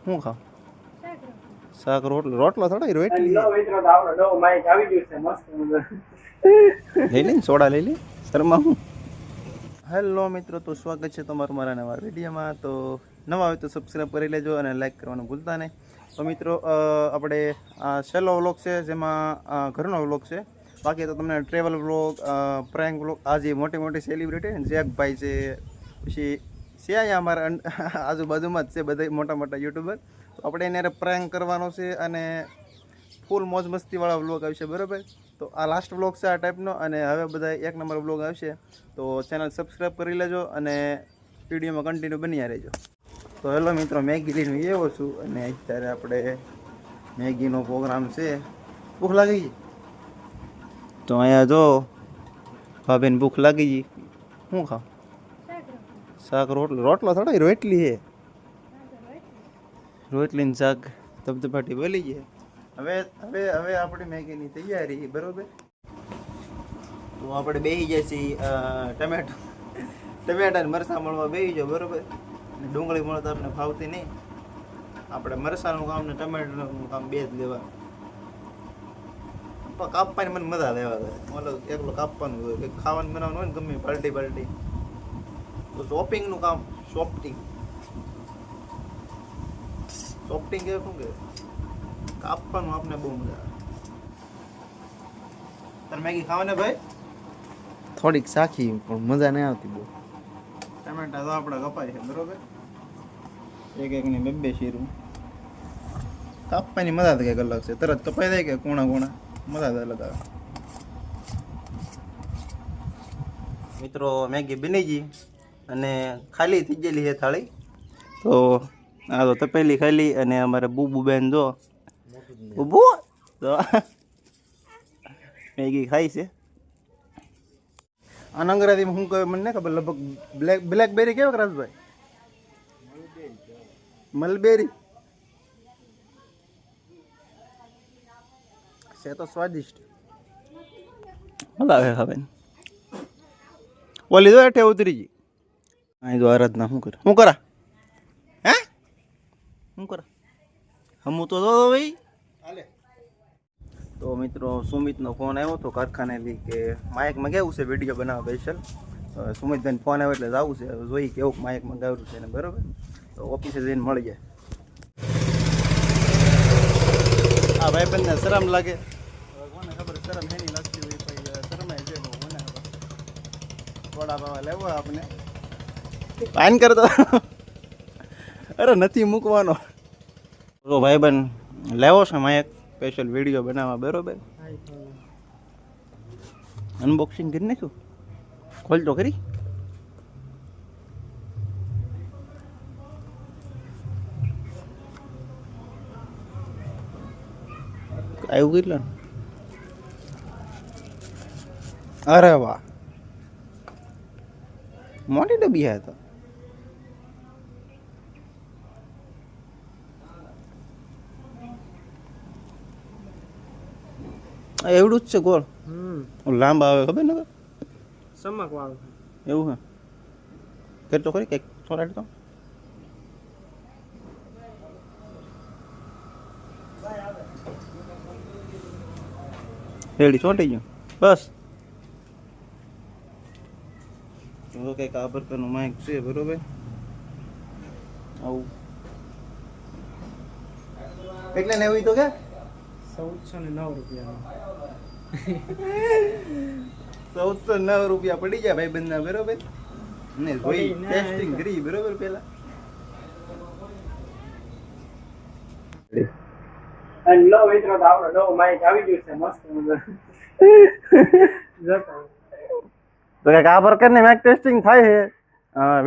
શું ખાવ? શાક રોટલો રોટલો થોડા રોટલી લઈ લે સોડા લઈ લે શર્મા હું. હેલો મિત્રો, તો સ્વાગત છે તમારું મારા નવા વિડીયોમાં. તો નવા હોય તો સબસ્ક્રાઈબ કરી લેજો અને લાઈક કરવાનું ભૂલતા નહીં. તો મિત્રો આપણે આ છેલ્લો વ્લોગ છે જેમાં ઘરનો વ્લોગ છે. બાકી તો તમને ટ્રેવલ વ્લોગ, પ્રેન્ક વ્લોગ, આ જે મોટી મોટી સેલિબ્રિટી ને જેકભાઈ છે, પછી છે અહીંયા અમારા આજુબાજુમાં જ છે બધા મોટા મોટા યુટ્યુબર. તો આપણે એને પ્રેન્ક કરવાનો છે અને ફૂલ મોજ મસ્તીવાળા વ્લોગ આવશે, બરાબર. તો આ લાસ્ટ વ્લોગ છે આ ટાઈપનો, અને હવે બધા 1 નંબર વ્લોગ આવશે. તો ચેનલ સબસ્ક્રાઈબ કરી લેજો અને વિડીયોમાં કન્ટિન્યુ બન્યા રહેજો. તો હેલો મિત્રો, મેગી લઈને એવો છું અને અત્યારે આપણે મેગીનો પ્રોગ્રામ છે. ભૂખ લાગી ગઈ તો અહીંયા જો ભાભીને ભૂખ લાગી ગઈ. શું ખાવ? શાક રોટલો રોટલો થોડા રોટલી છે. રોટલી ને શાક ધબધબાટી બોલી ગઈ. હવે હવે હવે આપણી મેગીની તૈયારી, બરોબર. તો આપણે બેસી જાય છીએ ટમેટા ને મરચાં મળવા બેસી જાઓ, બરોબર. ડુંગળી મળે તો આપણે ફાવતી નહીં. આપણે મરચાંનું કામ ને ટમેટાનું કામ બે જ લેવા. કાપવાની મને મજા લેવા મતલબ એકલો કાપવાનું હોય, કંઈક ખાવાનું બનાવવાનું હોય ને ગમે પલટી પલટી. તો શોપિંગનું કામ, શોપિંગ કે શું કે કાપવાનું આપણે બહુ મજા આવે. તારે મેગી ખાવાને ભાઈ? થોડીક સાખી પણ મજા નહીં આવતી બહુ. ટમેટા તો આપણે કપાય છે, બરોબર. એક એકની બે શીરું કાપવાની મજા તો કંઈક અલગ છે. તરત કપાઈ જાય કે કોણા કોણા મજા તો અલગ આવે. મિત્રો મેગી બની ગઈ અને ખાલી થઈ ગયેલી છે થાળી. તો આ તો તપેલી ખાલી અને અમારે બુબુ બેન જો બુબુ તો મેગી ખાઈ છે. આ અંગ્રેજીમાં શું કહે મને નહીં ખબર. લગભગ બ્લેકબેરી કેવો રાજભાઈ? મલબેરી છે તો સ્વાદિષ્ટ મજા આવે હવે. ઓલી જો એઠે ઉતરી ગઈ. અહીં તો આરાધના શું કરે? શું કરા? હે શું કરા? હમું તો દો ભાઈ. તો મિત્રો સુમિતનો ફોન આવ્યો હતો કારખાનેથી કે માઇકમાં કેવું છે વિડીયો બનાવવા સ્પેશિયલ. સુમિતભાઈને ફોન આવ્યો એટલે જવું છે. હવે જોઈ કેવું માઇકમાં ગાવ્યું છે ને, બરાબર. તો ઓફિસે જઈને મળી જાય. હા ભાઈ બંને શરમ લાગે. કોને ખબર શરમ એની લાગતી હોય પછી શરમાય છે. કોને ખબર થોડા ભાવા લેવો આપણે પાન કરતો. અરે નથી મૂકવાનો. તો ભાઈ બંધ લેવો છે માઇક સ્પેશિયલ વિડીયો બનાવવા, બરોબર. અનબોક્સિંગ કરી નાખ્યું. ખોલ તો ખરી. આવ્યું કેટલા? અરે વાહ, મોટી ડબ્બી હે તો. એવડું જ છે ગોળ. લાંબા આવે ખબર ને ચમક વાળું એવું હે. કેટલો ખરી કંઈક થોડા તો રેડી ચોંટી ગયું બસ. તો કંઈક આ પ્રકારનું માઇક છે, બરોબર. આવું એટલે ને એવું તો કે 1409 રૂપિયા 1409 રૂપિયા પડી જાય ભાઈ બંને, બરોબર. ને ભાઈ ટેસ્ટિંગ કરી, બરોબર. પેલા હેલો મિત્રો, તો આપણો નવો માઇક આવી ગયો છે મસ્ત મજા. તો કંઈક આ પ્રકારની માઇક ટેસ્ટિંગ થાય છે.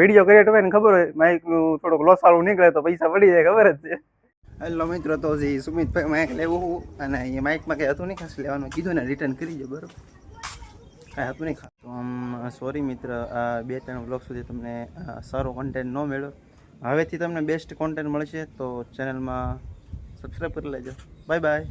વિડીયો ક્રિએટ હોય ને ખબર હોય માઇકનું થોડુંક લોસાળું નીકળે તો પૈસા પડી જાય, ખબર જ છે. હેલો મિત્રો, તો જે સુમિતભાઈ માઇક લેવું અને એ માઇકમાં કંઈ હતું નહીં ખાસ લેવાનું કીધું ને રિટર્ન કરી દો, બરાબર. કાંઈ હતું નહીં ખાસ. તો સોરી મિત્ર, આ 2-3 વ્લોગ સુધી તમને સારો કોન્ટેન્ટ ન મળ્યો. હવેથી તમને બેસ્ટ કોન્ટેન્ટ મળશે. તો ચેનલમાં સબસ્ક્રાઈબ કરી લેજો. Bye bye.